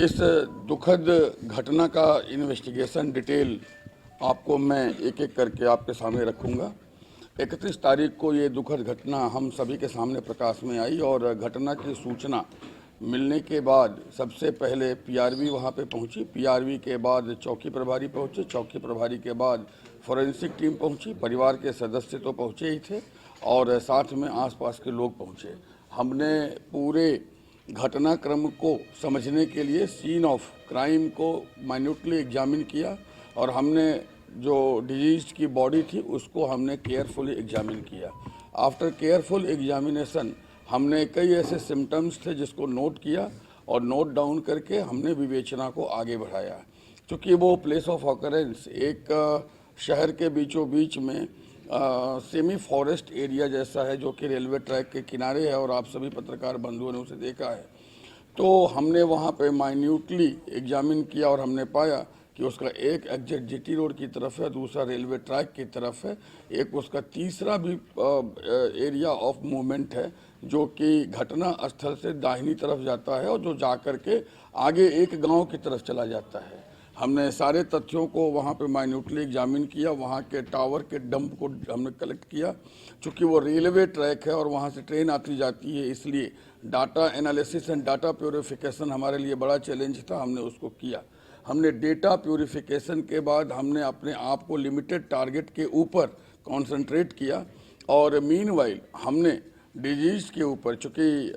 इस दुखद घटना का इन्वेस्टिगेशन डिटेल आपको मैं एक एक करके आपके सामने रखूंगा। 31 तारीख को ये दुखद घटना हम सभी के सामने प्रकाश में आई और घटना की सूचना मिलने के बाद सबसे पहले पीआरवी वहाँ पे पहुँची। पीआरवी के बाद चौकी प्रभारी पहुँचे। चौकी प्रभारी के बाद फॉरेंसिक टीम पहुँची। परिवार के सदस्य तो पहुँचे ही थे और साथ में आसपास के लोग पहुँचे। हमने पूरे घटनाक्रम को समझने के लिए सीन ऑफ क्राइम को माइन्यूटली एग्जामिन किया और हमने जो डिजीज की बॉडी थी उसको हमने केयरफुली एग्जामिन किया। आफ्टर केयरफुल एग्जामिनेशन हमने कई ऐसे सिम्टम्स थे जिसको नोट किया और नोट डाउन करके हमने विवेचना को आगे बढ़ाया। क्योंकि वो प्लेस ऑफ ऑकरेंस एक शहर के बीचों बीच में सेमी फॉरेस्ट एरिया जैसा है जो कि रेलवे ट्रैक के किनारे है और आप सभी पत्रकार बंधुओं ने उसे देखा है। तो हमने वहाँ पे माइन्यूटली एग्जामिन किया और हमने पाया कि उसका एक एग्जैक्ट जीटी रोड की तरफ है, दूसरा रेलवे ट्रैक की तरफ है, एक उसका तीसरा भी एरिया ऑफ मूवमेंट है जो कि घटना स्थल से दाहिनी तरफ जाता है और जो जाकर के आगे एक गांव की तरफ चला जाता है। हमने सारे तथ्यों को वहाँ पे माइन्यूटली एग्जामिन किया। वहाँ के टावर के डंप को हमने कलेक्ट किया। चूँकि वो रेलवे ट्रैक है और वहाँ से ट्रेन आती जाती है, इसलिए data analysis and data purification हमारे लिए बड़ा चैलेंज था। हमने उसको किया। हमने डेटा प्योरिफिकेशन के बाद हमने अपने आप को लिमिटेड टारगेट के ऊपर कॉन्सेंट्रेट किया और मीनवाइल हमने डिजीज के ऊपर, चूँकि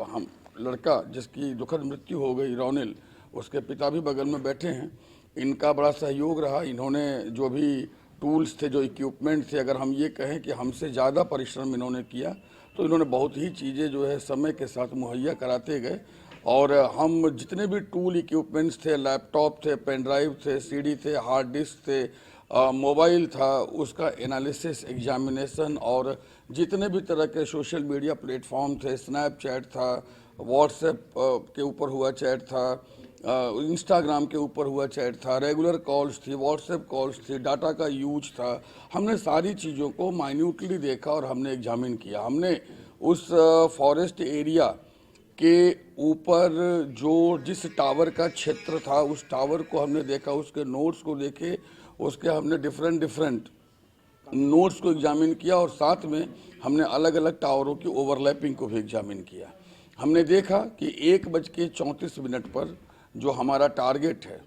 हम लड़का जिसकी दुखद मृत्यु हो गई रोनिल, उसके पिता भी बगल में बैठे हैं। इनका बड़ा सहयोग रहा। इन्होंने जो भी टूल्स थे, जो इक्विपमेंट थे, अगर हम ये कहें कि हमसे ज़्यादा परिश्रम इन्होंने किया तो इन्होंने बहुत ही चीज़ें जो है समय के साथ मुहैया कराते गए। और हम जितने भी टूल इक्विपमेंट्स थे, लैपटॉप थे, पेन ड्राइव थे, सीडी थे, हार्ड डिस्क थे, मोबाइल था, उसका एनालिसिस एग्जामिनेशन और जितने भी तरह के सोशल मीडिया प्लेटफॉर्म थे, स्नैपचैट था, व्हाट्सएप के ऊपर हुआ चैट था, इंस्टाग्राम के ऊपर हुआ चैट था, रेगुलर कॉल्स थी, व्हाट्सएप कॉल्स थी, डाटा का यूज था, हमने सारी चीज़ों को माइन्यूटली देखा और हमने एग्जामिन किया। हमने उस फॉरेस्ट एरिया के ऊपर जो जिस टावर का क्षेत्र था उस टावर को हमने देखा, उसके नोट्स को देखे, उसके हमने डिफरेंट नोट्स को एग्जामिन किया और साथ में हमने अलग अलग टावरों की ओवरलैपिंग को भी एग्जामिन किया। हमने देखा कि 1:34 पर जो हमारा टारगेट है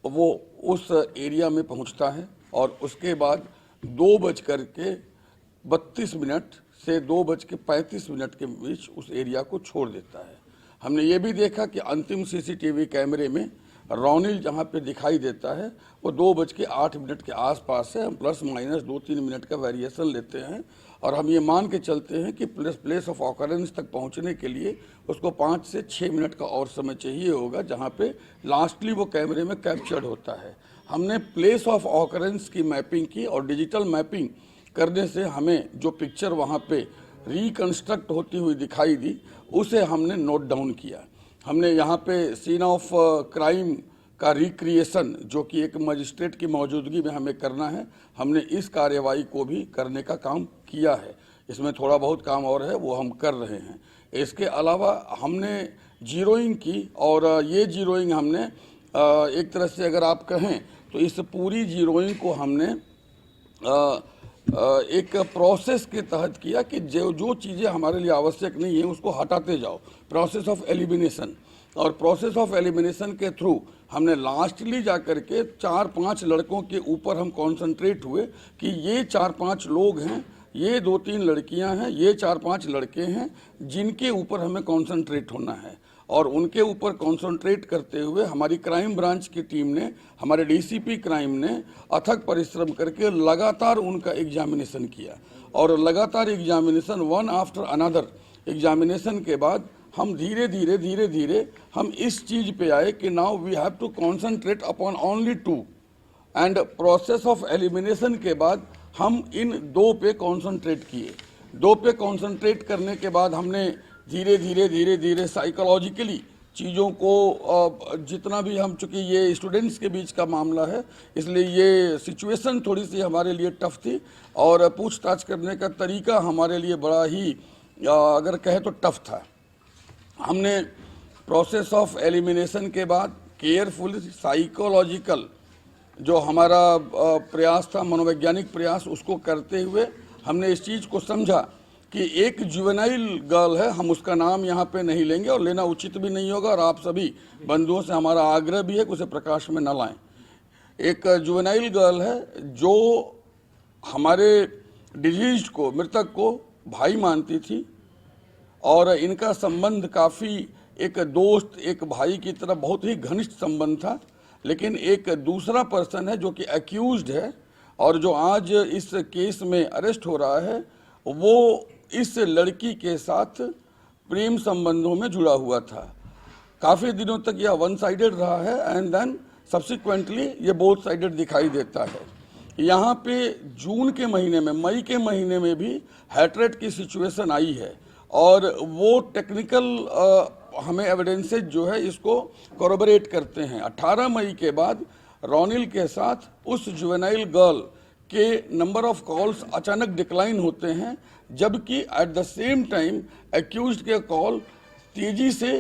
वो उस एरिया में पहुंचता है और उसके बाद 2:32 से 2:35 के बीच उस एरिया को छोड़ देता है। हमने ये भी देखा कि अंतिम सीसीटीवी कैमरे में रोनिल जहाँ पे दिखाई देता है वो 2:08 के आसपास है। हम प्लस माइनस 2-3 मिनट का वेरिएशन लेते हैं और हम ये मान के चलते हैं कि प्लेस ऑफ ऑकरेंस तक पहुंचने के लिए उसको 5 से 6 मिनट का और समय चाहिए होगा, जहां पे लास्टली वो कैमरे में कैप्चर्ड होता है। हमने प्लेस ऑफ ऑकरेंस की मैपिंग की और डिजिटल मैपिंग करने से हमें जो पिक्चर वहां पे रिकन्स्ट्रक्ट होती हुई दिखाई दी उसे हमने नोट डाउन किया। हमने यहाँ पे सीन ऑफ क्राइम का रिक्रिएशन जो कि एक मजिस्ट्रेट की मौजूदगी में हमें करना है, हमने इस कार्यवाही को भी करने का काम किया है। इसमें थोड़ा बहुत काम और है, वो हम कर रहे हैं। इसके अलावा हमने जीरोइंग की और ये जीरोइंग हमने एक तरह से अगर आप कहें तो इस पूरी जीरोइंग को हमने एक प्रोसेस के तहत किया कि जो चीज़ें हमारे लिए आवश्यक नहीं है उसको हटाते जाओ, प्रोसेस ऑफ एलिमिनेशन। और प्रोसेस ऑफ एलिमिनेशन के थ्रू हमने लास्टली जा कर के 4-5 लड़कों के ऊपर हम कॉन्सेंट्रेट हुए कि ये 4-5 लोग हैं, ये 2-3 लड़कियां हैं, ये 4-5 लड़के हैं जिनके ऊपर हमें कॉन्सेंट्रेट होना है। और उनके ऊपर कॉन्सेंट्रेट करते हुए हमारी क्राइम ब्रांच की टीम ने, हमारे डीसीपी क्राइम ने अथक परिश्रम करके लगातार उनका एग्जामिनेशन किया और लगातार examination one after another examination के बाद हम धीरे धीरे हम इस चीज़ पे आए कि now we have to concentrate upon only 2 and process of elimination के बाद हम इन 2 पे कॉन्सेंट्रेट किए। 2 पे कॉन्सेंट्रेट करने के बाद हमने धीरे धीरे साइकोलॉजिकली चीज़ों को जितना भी हम, चूँकि ये स्टूडेंट्स के बीच का मामला है इसलिए ये सिचुएशन थोड़ी सी हमारे लिए टफ थी और पूछताछ करने का तरीका हमारे लिए बड़ा ही अगर कहे तो टफ था। हमने प्रोसेस ऑफ एलिमिनेशन के बाद केयरफुल साइकोलॉजिकल जो हमारा प्रयास था, मनोवैज्ञानिक प्रयास, उसको करते हुए हमने इस चीज़ को समझा कि एक जुवेनाइल गर्ल है, हम उसका नाम यहाँ पे नहीं लेंगे और लेना उचित भी नहीं होगा, और आप सभी बंधुओं से हमारा आग्रह भी है कि उसे प्रकाश में न लाएं। एक जुवेनाइल गर्ल है जो हमारे डिजीज को, मृतक को भाई मानती थी और इनका संबंध काफ़ी एक दोस्त, एक भाई की तरह बहुत ही घनिष्ठ संबंध था। लेकिन एक दूसरा पर्सन है जो कि अक्यूज्ड है और जो आज इस केस में अरेस्ट हो रहा है, वो इस लड़की के साथ प्रेम संबंधों में जुड़ा हुआ था। काफ़ी दिनों तक यह वन साइडेड रहा है एंड देन सब्सिक्वेंटली ये बोथ साइडेड दिखाई देता है। यहाँ पे जून के महीने में, मई के महीने में भी हैट्रेट की सिचुएशन आई है और वो टेक्निकल हमें एविडेंसेज जो है इसको कोरोबरेट करते हैं। 18 मई के बाद रोनिल के साथ उस जुवेनाइल गर्ल के नंबर ऑफ कॉल्स अचानक डिक्लाइन होते हैं, जबकि at the same time accused के कॉल तेजी से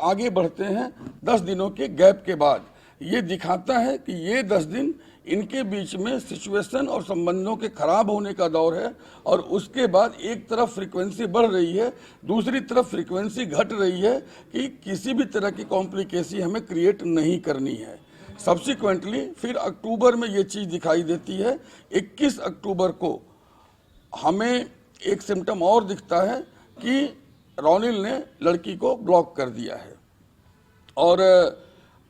आगे बढ़ते हैं 10 दिनों के गैप के बाद। ये दिखाता है कि ये 10 दिन इनके बीच में सिचुएशन और संबंधों के खराब होने का दौर है और उसके बाद एक तरफ फ्रीक्वेंसी बढ़ रही है, दूसरी तरफ फ्रीक्वेंसी घट रही है कि किसी भी तरह की कॉम्प्लिकेसी हमें क्रिएट नहीं करनी है। सब्सिक्वेंटली फिर अक्टूबर में ये चीज़ दिखाई देती है। 21 अक्टूबर को हमें एक सिम्टम और दिखता है कि रोनिल ने लड़की को ब्लॉक कर दिया है और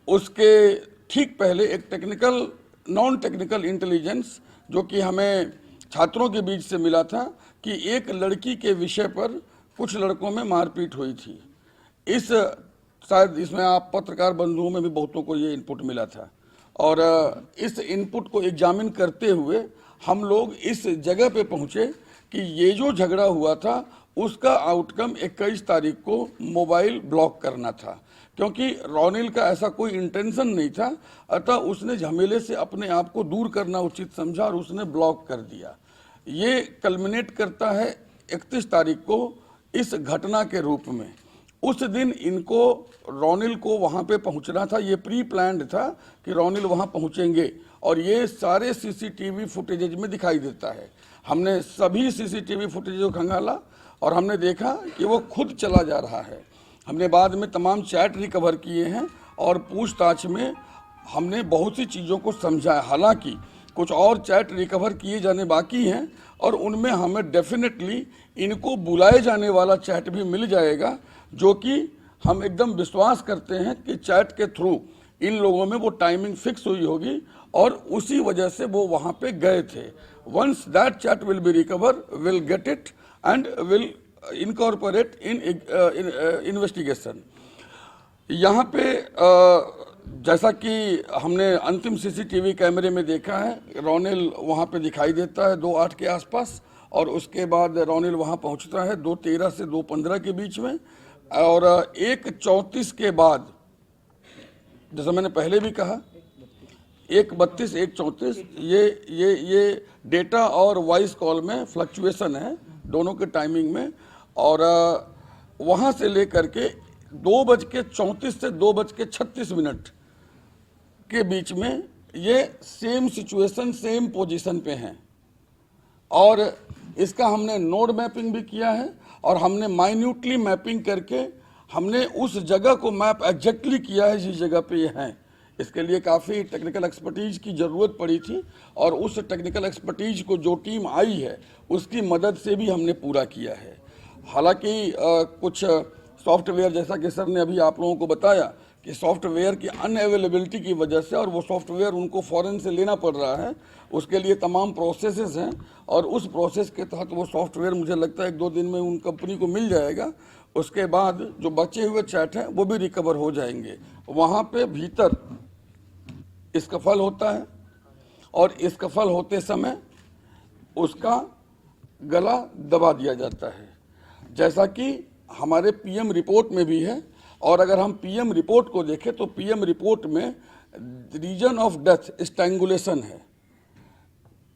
उसके ठीक पहले एक टेक्निकल, नॉन टेक्निकल इंटेलिजेंस जो कि हमें छात्रों के बीच से मिला था कि एक लड़की के विषय पर कुछ लड़कों में मारपीट हुई थी। इस शायद इसमें आप पत्रकार बंधुओं में भी बहुतों को ये इनपुट मिला था और इस इनपुट को एग्जामिन करते हुए हम लोग इस जगह पे पहुंचे कि ये जो झगड़ा हुआ था उसका आउटकम 21 तारीख को मोबाइल ब्लॉक करना था, क्योंकि रोनिल का ऐसा कोई इंटेंशन नहीं था, अतः उसने झमेले से अपने आप को दूर करना उचित समझा और उसने ब्लॉक कर दिया। ये कल्मिनेट करता है 31 तारीख को इस घटना के रूप में। उस दिन इनको, रोनिल को वहाँ पे पहुँचना था, ये प्री प्लान्ड था कि रोनिल वहाँ पहुँचेंगे और ये सारे सीसीटीवी फुटेजेज में दिखाई देता है। हमने सभी सीसीटीवी फुटेज को खंगाला और हमने देखा कि वो खुद चला जा रहा है। हमने बाद में तमाम चैट रिकवर किए हैं और पूछताछ में हमने बहुत सी चीज़ों को समझा है। हालांकि कुछ और चैट रिकवर किए जाने बाकी हैं और उनमें हमें डेफिनेटली इनको बुलाए जाने वाला चैट भी मिल जाएगा, जो कि हम एकदम विश्वास करते हैं कि चैट के थ्रू इन लोगों में वो टाइमिंग फिक्स हुई होगी और उसी वजह से वो वहाँ पे गए थे। Once that chat will be recover, will get it and will incorporate in investigation. यहाँ पे जैसा कि हमने अंतिम सीसीटीवी कैमरे में देखा है, रोनिल वहाँ पे दिखाई देता है 2:08 के आसपास और उसके बाद रोनिल वहाँ पहुँचता है 2:13 से 2:15 के बीच में और 1:34 के बाद, जैसा मैंने पहले भी कहा, 1:32, 1:34 ये डेटा और वॉइस कॉल में फ्लक्चुएशन है दोनों के टाइमिंग में। और वहाँ से लेकर के 2:34 से 2:36 के बीच में ये सेम सिचुएशन, सेम पोजीशन पे हैं और इसका हमने नोड मैपिंग भी किया है और हमने माइन्यूटली मैपिंग करके हमने उस जगह को मैप एग्जैक्टली किया है जिस जगह पे ये हैं। इसके लिए काफ़ी टेक्निकल एक्सपर्टीज की ज़रूरत पड़ी थी और उस टेक्निकल एक्सपर्टीज को जो टीम आई है उसकी मदद से भी हमने पूरा किया है। हालांकि कुछ सॉफ्टवेयर, जैसा कि सर ने अभी आप लोगों को बताया कि सॉफ्टवेयर की अनअवेलेबिलिटी की वजह से, और वो सॉफ्टवेयर उनको फॉरेन से लेना पड़ रहा है, उसके लिए तमाम प्रोसेसेस हैं और उस प्रोसेस के तहत वो सॉफ्टवेयर मुझे लगता है 1-2 दिन में उन कंपनी को मिल जाएगा। उसके बाद जो बचे हुए चैट हैं वो भी रिकवर हो जाएंगे। वहाँ पे भीतर स्कफल होता है और स्कफल होते समय उसका गला दबा दिया जाता है, जैसा कि हमारे पीएम रिपोर्ट में भी है। और अगर हम पीएम रिपोर्ट को देखें तो पीएम रिपोर्ट में रीजन ऑफ डेथ स्ट्रैंगुलेशन है,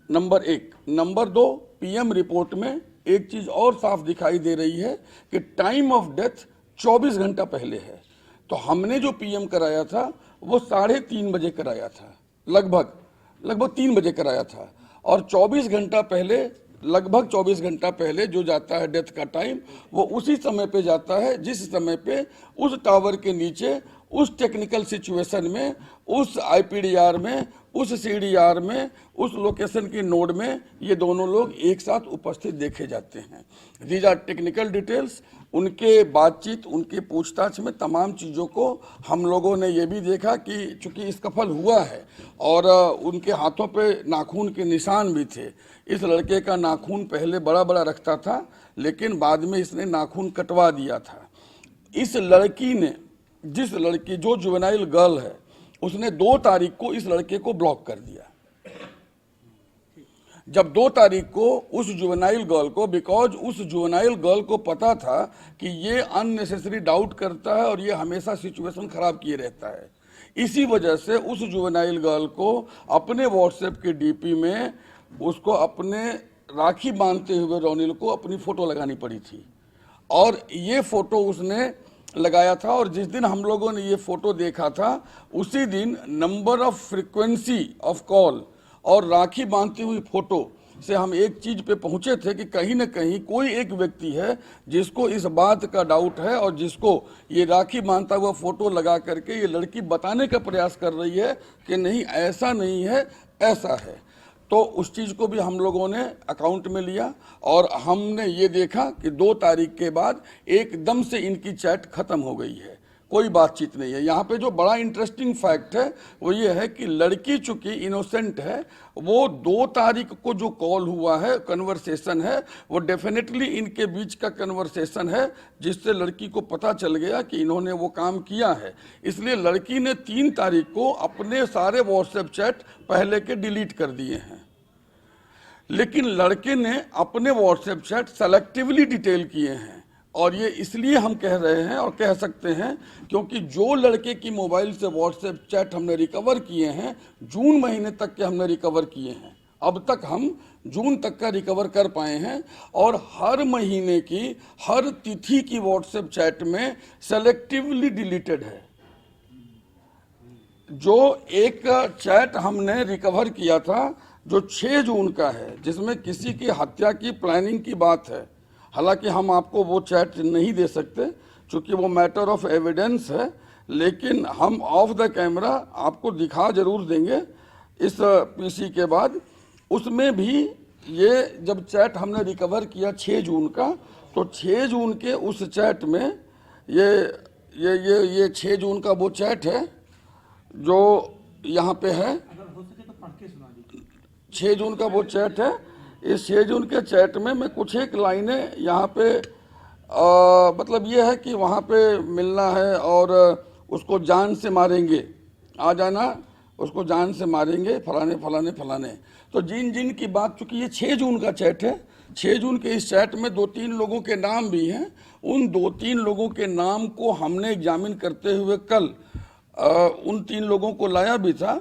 नंबर 1। नंबर 2, पीएम रिपोर्ट में एक चीज और साफ दिखाई दे रही है कि टाइम ऑफ डेथ 24 घंटा पहले है। तो हमने जो पीएम कराया था वो 3:30 बजे कराया था, लगभग 3 बजे कराया था। और 24 घंटा पहले, लगभग 24 घंटा पहले जो जाता है डेथ का टाइम, वो उसी समय पे जाता है जिस समय पे उस टावर के नीचे, उस टेक्निकल सिचुएशन में, उस आईपीडीआर में, उस सीडीआर में, उस लोकेशन की नोड में ये दोनों लोग एक साथ उपस्थित देखे जाते हैं। These are technical details. उनके बातचीत, उनकी पूछताछ में तमाम चीज़ों को हम लोगों ने ये भी देखा कि चूंकि स्कफल हुआ है और उनके हाथों पे नाखून के निशान भी थे। इस लड़के का नाखून पहले बड़ा बड़ा रखता था, लेकिन बाद में इसने नाखून कटवा दिया था। इस लड़की ने, जिस लड़की जो जुवेनाइल गर्ल है, उसने 2 तारीख को इस लड़के को ब्लॉक कर दिया। जब 2 तारीख को उस जुवेनाइल गर्ल को, बिकॉज उस जुवेनाइल गर्ल को पता था कि ये अननेसेसरी डाउट करता है और ये हमेशा सिचुएशन खराब किए रहता है, इसी वजह से उस जुवेनाइल गर्ल को अपने व्हाट्सएप के डीपी में उसको अपने राखी बांधते हुए रोनिल को अपनी फोटो लगानी पड़ी थी। और ये फोटो उसने लगाया था, और जिस दिन हम लोगों ने ये फोटो देखा था उसी दिन number of frequency of call और राखी बांधती हुई फोटो से हम एक चीज पे पहुंचे थे कि कहीं ना कहीं कोई एक व्यक्ति है जिसको इस बात का डाउट है और जिसको ये राखी बांधता हुआ फोटो लगा करके ये लड़की बताने का प्रयास कर रही है कि नहीं ऐसा नहीं है, ऐसा है। तो उस चीज़ को भी हम लोगों ने अकाउंट में लिया और हमने ये देखा कि 2 तारीख के बाद एकदम से इनकी चैट खत्म हो गई है, कोई बातचीत नहीं है। यहाँ पे जो बड़ा इंटरेस्टिंग फैक्ट है वो ये है कि लड़की चूंकि इनोसेंट है, वो 2 तारीख को जो कॉल हुआ है, कन्वर्सेशन है, वो डेफिनेटली इनके बीच का कन्वर्सेशन है जिससे लड़की को पता चल गया कि इन्होंने वो काम किया है। इसलिए लड़की ने 3 तारीख को अपने सारे व्हाट्सएप चैट पहले के डिलीट कर दिए हैं, लेकिन लड़के ने अपने व्हाट्सएप चैट सेलेक्टिवली डिटेल किए हैं। और ये इसलिए हम कह रहे हैं और कह सकते हैं क्योंकि जो लड़के की मोबाइल से व्हाट्सएप चैट हमने रिकवर किए हैं, जून महीने तक के हमने रिकवर किए हैं, अब तक हम जून तक का रिकवर कर पाए हैं। और हर महीने की हर तिथि की व्हाट्सएप चैट में सेलेक्टिवली डिलीटेड है। जो एक चैट हमने रिकवर किया था जो 6 जून का है, जिसमें किसी की हत्या की प्लानिंग की बात है, हालांकि हम आपको वो चैट नहीं दे सकते क्योंकि वो मैटर ऑफ एविडेंस है, लेकिन हम ऑफ द कैमरा आपको दिखा जरूर देंगे इस पीसी के बाद। उसमें भी ये जब चैट हमने रिकवर किया 6 जून का, तो 6 जून के उस चैट में ये 6 जून का वो चैट है जो यहाँ पे है। 6 जून का वो चैट है। इस 6 जून के चैट में मैं कुछ एक लाइनें यहाँ पे मतलब ये है कि वहाँ पे मिलना है और उसको जान से मारेंगे, आ जाना, उसको जान से मारेंगे, फलाने फलाने फलाने। तो जिन जिन की बात, चूंकि ये 6 जून का चैट है, 6 जून के इस चैट में 2-3 लोगों के नाम भी हैं। उन 2-3 लोगों के नाम को हमने एग्जामिन करते हुए कल उन 3 लोगों को लाया भी था।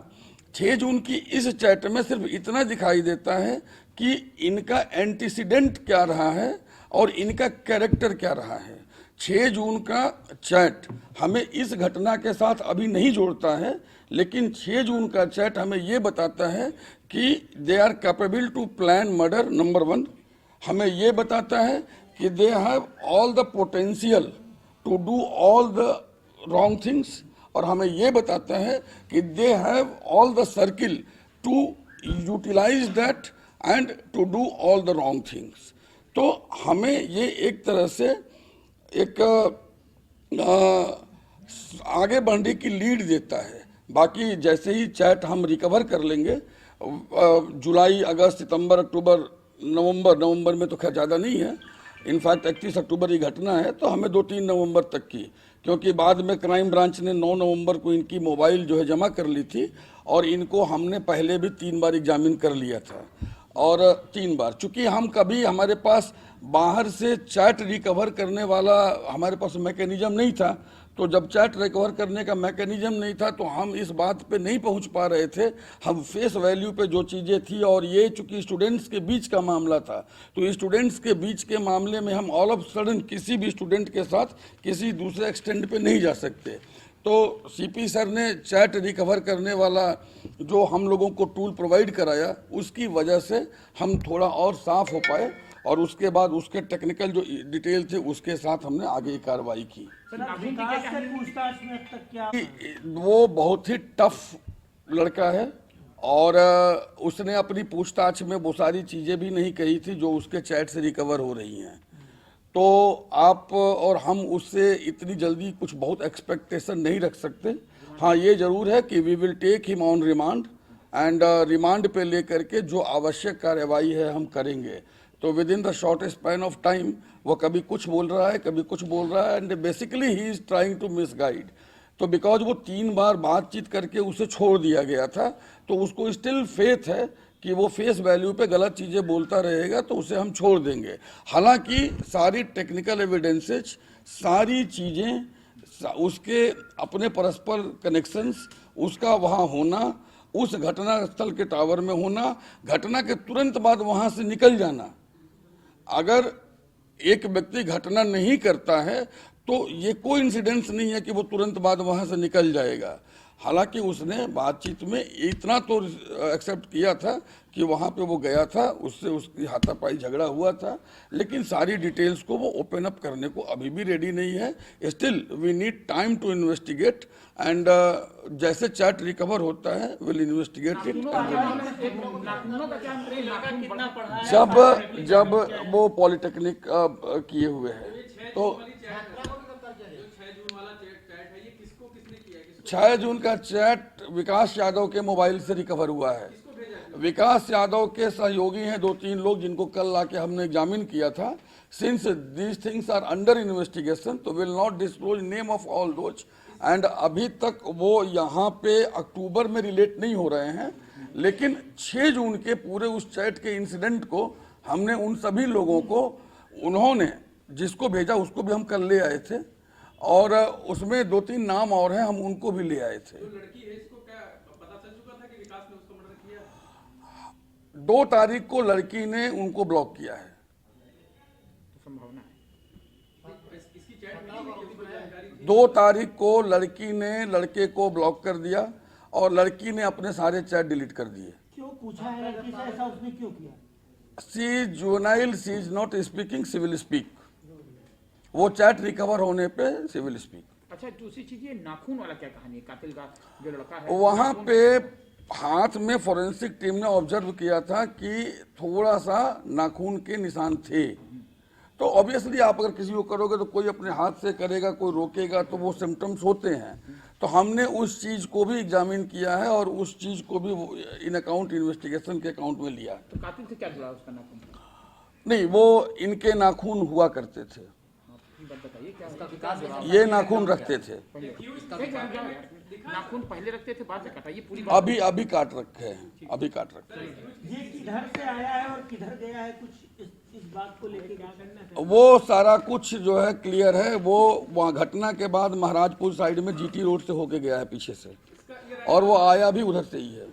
6 जून की इस चैट में सिर्फ इतना दिखाई देता है कि इनका एंटीसीडेंट क्या रहा है और इनका कैरेक्टर क्या रहा है। 6 जून का चैट हमें इस घटना के साथ अभी नहीं जोड़ता है, लेकिन 6 जून का चैट हमें ये बताता है कि they are capable to plan murder, number 1। हमें ये बताता है कि they have all the potential to do all the wrong things, और हमें ये बताता है कि they have all the circle to utilise that and to do all the wrong things. तो हमें ये एक तरह से एक आगे बढ़ने की लीड देता है। बाकी जैसे ही चैट हम रिकवर कर लेंगे, जुलाई, अगस्त, सितंबर, अक्टूबर, नवंबर में तो खैर ज़्यादा नहीं है, इनफैक्ट 31 अक्टूबर की घटना है, तो हमें 2-3 नवंबर तक की, क्योंकि बाद में क्राइम ब्रांच ने 9 नवंबर को इनकी मोबाइल जो है जमा कर ली थी और इनको हमने पहले भी 3 बार एग्जामिन कर लिया था। और 3 बार, चूंकि हम कभी, हमारे पास बाहर से चैट रिकवर करने वाला हमारे पास मैकेनिज्म नहीं था, तो जब चैट रिकवर करने का मैकेनिज्म नहीं था तो हम इस बात पे नहीं पहुंच पा रहे थे। हम फेस वैल्यू पे जो चीज़ें थी, और ये चूंकि स्टूडेंट्स के बीच का मामला था, तो स्टूडेंट्स के बीच के मामले में हम ऑल ऑफ सडन किसी भी स्टूडेंट के साथ किसी दूसरे एक्सटेंड पे नहीं जा सकते। तो सीपी सर ने चैट रिकवर करने वाला जो हम लोगों को टूल प्रोवाइड कराया, उसकी वजह से हम थोड़ा और साफ हो पाए, और उसके बाद उसके टेक्निकल जो डिटेल थे उसके साथ हमने आगे की कार्रवाई की। पूछताछ में अब तक क्या वो बहुत ही टफ लड़का है, और उसने अपनी पूछताछ में वो सारी चीज़ें भी नहीं कही थी जो उसके चैट से रिकवर हो रही हैं। तो आप और हम उससे इतनी जल्दी कुछ बहुत एक्सपेक्टेशन नहीं रख सकते। हाँ, ये जरूर है कि we will take him on remand, and remand पे लेकर के जो आवश्यक कार्रवाई है हम करेंगे। तो with in the shortest span of time वो कभी कुछ बोल रहा है, कभी कुछ बोल रहा है, and basically he is trying to misguide. तो बिकॉज वो 3 बार बातचीत करके उसे छोड़ दिया गया था, तो उसको स्टिल फेथ है कि वो फेस वैल्यू पे गलत चीज़ें बोलता रहेगा, तो उसे हम छोड़ देंगे। हालांकि सारी टेक्निकल एविडेंसेज, सारी चीज़ें, उसके अपने परस्पर कनेक्शंस, उसका वहाँ होना, उस घटना स्थल के टावर में होना, घटना के तुरंत बाद वहाँ से निकल जाना। अगर एक व्यक्ति घटना नहीं करता है तो ये कोई इंसिडेंस नहीं है कि वो तुरंत बाद वहाँ से निकल जाएगा। हालांकि उसने बातचीत में इतना तो एक्सेप्ट किया था कि वहाँ पे वो गया था, उससे उसकी हाथापाई झगड़ा हुआ था, लेकिन सारी डिटेल्स को वो ओपन अप करने को अभी भी रेडी नहीं है। Still we need time to investigate, and जैसे चैट रिकवर होता है विल इन्वेस्टिगेट इट। जब वो पॉलिटेक्निक किए हुए हैं तो 6 जून का चैट विकास यादव के मोबाइल से रिकवर हुआ है। विकास यादव के सहयोगी हैं 2-3 लोग जिनको कल लाके हमने एग्जामिन किया था। Since these things are under investigation, तो will not disclose name of all those, and अभी तक वो यहाँ पे अक्टूबर में रिलेट नहीं हो रहे हैं, लेकिन 6 जून के पूरे उस चैट के इंसिडेंट को हमने उन सभी लोगों को, उन्होंने जिसको भेजा उसको भी हम कल ले आए थे, और उसमें 2-3 नाम और हैं, हम उनको भी ले आए थे। 2 तारीख को लड़की ने उनको ब्लॉक किया है। 2 तारीख को लड़की ने लड़के को ब्लॉक कर दिया, और लड़की ने अपने सारे चैट डिलीट कर दिए। क्यों पूछा है लड़की से, ऐसा उसने क्यों किया? She juvenile, she is not speaking, civil speak. वो चैट रिकवर होने पे सिविल स्पीक। अच्छा, दूसरी चीज ये नाखून वाला क्या कहानी है? कातिल का जो लड़का है वहाँ पे हाथ में फोरेंसिक टीम ने ऑब्जर्व किया था कि थोड़ा सा नाखून के निशान थे। तो ऑब्वियसली आप अगर किसी को करोगे तो कोई अपने हाथ से करेगा, कोई रोकेगा, तो वो सिम्टम्स होते हैं। तो हमने उस चीज को भी एग्जामिन किया है, और उस चीज को भी इन अकाउंट इन्वेस्टिगेशन के अकाउंट में लिया। तो कातिल से क्या जुड़ा उसका नाखून? नहीं, वो इनके नाखून हुआ करते थे, ये नाखून रखते थे। नाखून पहले रखते थे, बाद में काटा? ये पूरी अभी काट रखे हैं, अभी काट रखे हैं। ये किधर से आया है और किधर गया है, कुछ इस बात को लेकर क्या करना है? वो सारा कुछ जो है क्लियर है। वो वहाँ घटना के बाद महाराजपुर साइड में जीटी रोड से होके गया है पीछे से, और वो आया भी उधर से ही है।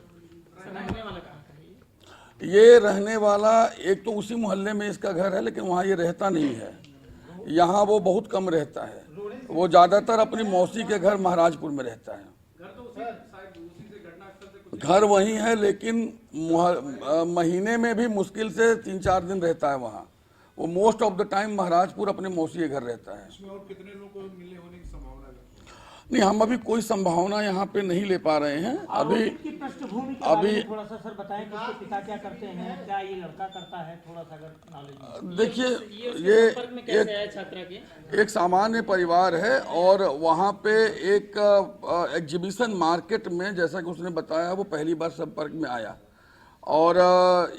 ये रहने वाला एक तो उसी मोहल्ले में इसका घर है, लेकिन वहाँ ये रहता नहीं है। यहाँ वो बहुत कम रहता है, वो ज्यादातर अपनी मौसी के घर महाराजपुर में रहता है। घर वही है, लेकिन महीने में भी मुश्किल से 3-4 दिन रहता है वहाँ। वो most of the time Maharajpur अपने मौसी के घर रहता है। इसमें और कितने लोगों को मिलने होने की संभावना है? नहीं, हम अभी कोई संभावना यहाँ पे नहीं ले पा रहे हैं। अभी थोड़ा सा सर बताएं कि उसके पिता क्या करते हैं, क्या ये लड़का करता है, थोड़ा सा अगर नॉलेज। देखिए, ये एक सामान्य परिवार है, और वहाँ पे एक एग्जीबिशन मार्केट में, जैसा कि उसने बताया, वो पहली बार संपर्क में आया, और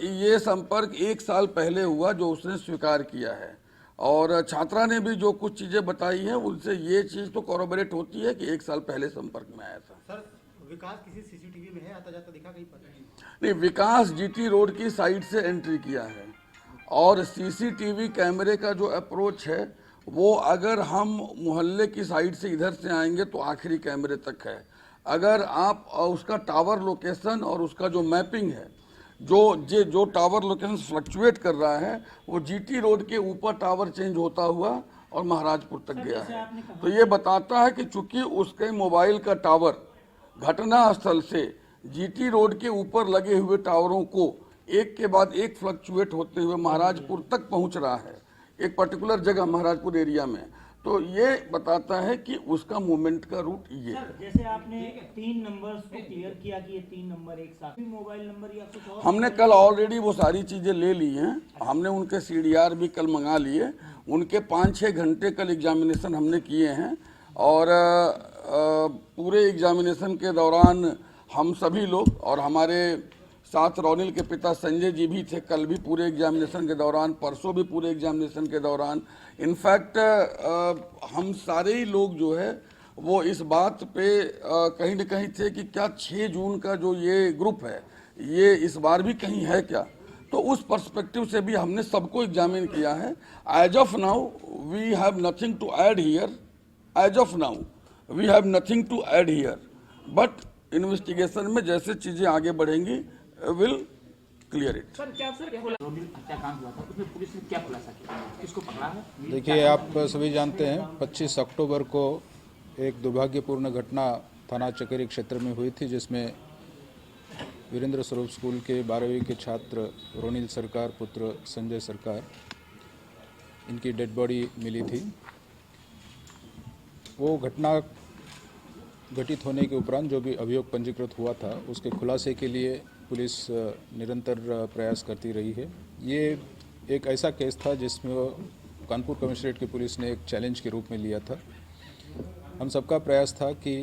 ये संपर्क 1 साल पहले हुआ जो उसने स्वीकार किया है। और छात्रा ने भी जो कुछ चीजें बताई हैं उनसे ये चीज तो कॉरोबोरेट होती है कि 1 साल पहले संपर्क में आया था। सर, विकास किसी सीसीटीवी में है, आता जाता दिखा कहीं पर? नहीं, विकास जीटी रोड की साइड से एंट्री किया है, और सीसीटीवी कैमरे का जो अप्रोच है वो अगर हम मोहल्ले की साइड से इधर से आएंगे तो आखिरी कैमरे तक है। अगर आप उसका टावर लोकेशन और उसका जो मैपिंग है, जो टावर लोकेशन फ्लक्चुएट कर रहा है, वो जीटी रोड के ऊपर टावर चेंज होता हुआ और महाराजपुर तक गया है। तो ये बताता है कि चूंकि उसके मोबाइल का टावर घटना स्थल से जीटी रोड के ऊपर लगे हुए टावरों को एक के बाद एक फ्लक्चुएट होते हुए महाराजपुर तक पहुंच रहा है, एक पर्टिकुलर जगह महाराजपुर एरिया में, तो ये बताता है कि उसका मूवमेंट का रूट ये है। सर जैसे आपने 3 नंबर्स को क्लियर किया कि ये 3 नंबर एक साथ, मोबाइल नंबर या कुछ और हमने कल ऑलरेडी वो सारी चीज़ें ले ली हैं। हमने उनके CDR भी कल मंगा लिए। उनके 5-6 घंटे कल एग्जामिनेशन हमने किए हैं और पूरे एग्जामिनेशन के दौरान हम सभी लोग और हमारे साथ रोनिल के पिता संजय जी भी थे, कल भी पूरे एग्जामिनेशन के दौरान, परसों भी पूरे एग्जामिनेशन के दौरान। इनफैक्ट हम सारे ही लोग जो है वो इस बात पे कहीं न कहीं थे कि क्या 6 जून का जो ये ग्रुप है ये इस बार भी कहीं है क्या। तो उस पर्सपेक्टिव से भी हमने सबको एग्जामिन किया है। As of now we have nothing to add here, as of now we have nothing to add here, but investigation में जैसे चीज़ें आगे बढ़ेंगी विल क्लियर इट। सर क्या रोनिल हत्याकांड हुआ था, उसमें पुलिस ने क्या खुलासा किया, किसको पकड़ा है? देखिए, आप सभी जानते हैं 25 अक्टूबर को एक दुर्भाग्यपूर्ण घटना थाना चकेरी क्षेत्र में हुई थी, जिसमें वीरेंद्र स्वरूप स्कूल के 12वीं के छात्र रोनिल सरकार पुत्र संजय सरकार, इनकी डेड बॉडी मिली थी। वो घटना घटित होने के उपरांत जो भी अभियोग पंजीकृत हुआ था उसके खुलासे के लिए पुलिस निरंतर प्रयास करती रही है। ये एक ऐसा केस था जिसमें कानपुर कमिश्नरेट की पुलिस ने एक चैलेंज के रूप में लिया था। हम सबका प्रयास था कि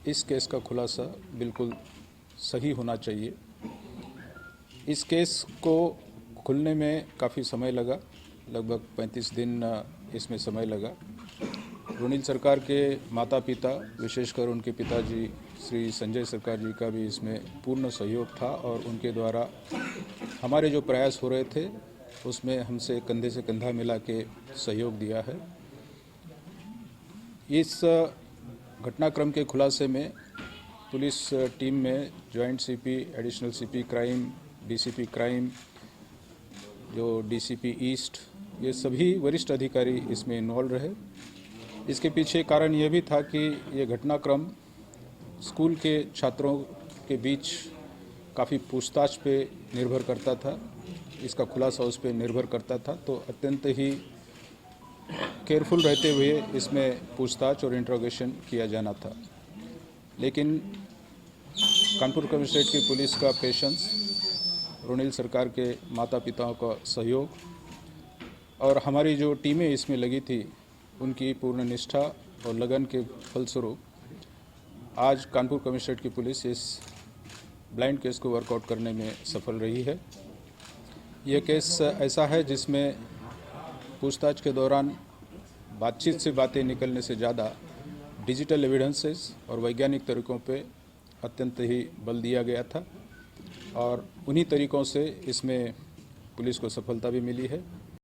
इस केस का खुलासा बिल्कुल सही होना चाहिए। इस केस को खुलने में काफ़ी समय लगा, लगभग 35 दिन इसमें समय लगा। रोनिल सरकार के माता पिता, विशेषकर उनके पिताजी श्री संजय सरकार जी का भी इसमें पूर्ण सहयोग था और उनके द्वारा हमारे जो प्रयास हो रहे थे उसमें हमसे कंधे से कंधा मिला के सहयोग दिया है। इस घटनाक्रम के खुलासे में पुलिस टीम में joint CP, additional CP crime, DCP crime, जो डीसीपी ईस्ट, ये सभी वरिष्ठ अधिकारी इसमें इन्वॉल्व रहे। इसके पीछे कारण ये भी था कि ये घटनाक्रम स्कूल के छात्रों के बीच काफ़ी पूछताछ पे निर्भर करता था, इसका खुलासा उस पर निर्भर करता था। तो अत्यंत ही केयरफुल रहते हुए इसमें पूछताछ और इंट्रोगेशन किया जाना था। लेकिन कानपुर कमिश्नरेट की पुलिस का पेशेंस, रोनिल सरकार के माता पिताओं का सहयोग और हमारी जो टीमें इसमें लगी थी उनकी पूर्ण निष्ठा और लगन के फलस्वरूप आज कानपुर कमिश्नरेट की पुलिस इस ब्लाइंड केस को वर्कआउट करने में सफल रही है। यह केस ऐसा है जिसमें पूछताछ के दौरान बातचीत से बातें निकलने से ज़्यादा डिजिटल एविडेंसेस और वैज्ञानिक तरीकों पे अत्यंत ही बल दिया गया था और उन्हीं तरीकों से इसमें पुलिस को सफलता भी मिली है।